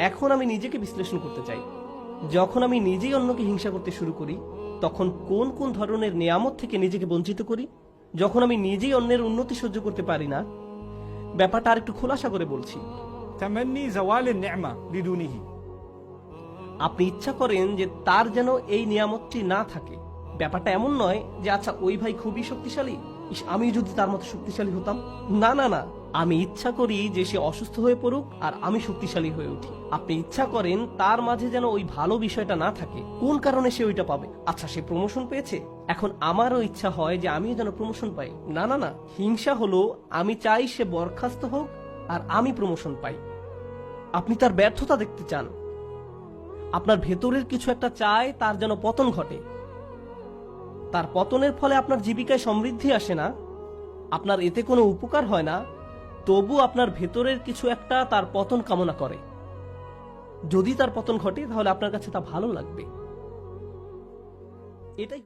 এখন আমি নিজেকে বিশ্লেষণ করতে চাই। যখন আমি নিজেই অন্যকে হিংসা করতে শুরু করি, তখন কোন কোন ধরনের নিয়ামত থেকে নিজেকে বঞ্চিত করি? যখন আমি নিজেই অন্যের উন্নতি সহ্য করতে পারি না, ব্যাপারটা আর একটু খোলাসা করে বলছি। تمني زوال النعمة بدونه. আপনি ইচ্ছা করেন যে তার যেন এই নিয়ামতটি না থাকে। ব্যাপারটা এমন নয় যে আচ্ছা ওই ভাই খুবই শক্তিশালী, আমি যদি তার মতো শক্তিশালী হতাম। না না না, আমি ইচ্ছা করি যে সে অসুস্থ হয়ে পড়ুক আর আমি শক্তিশালী হয়ে উঠি। আপনি ইচ্ছা করেন তার মাঝে যেন ওই ভালো বিষয়টা না থাকে। কোন কারণে সে ওইটা পাবে? আচ্ছা সে প্রমোশন পেয়েছে, এখন আমারও ইচ্ছা হয় যে আমিও যেন প্রমোশন পাই। না না না, হিংসা হলো আমি চাই সে বরখাস্ত হোক আর আমি প্রমোশন পাই। আপনি তার ব্যর্থতা দেখতে চান, আপনার ভেতরের কিছু একটা চায় তার যেন পতন ঘটে। তার পতনের ফলে আপনার জীবিকায় সমৃদ্ধি আসে না, আপনার এতে কোনো উপকার হয় না, তবু আপনার ভেতরের কিছু একটা তার পতন কামনা করে। যদি তার পতন ঘটে তাহলে আপনার কাছে তা ভালো লাগবে। এটাই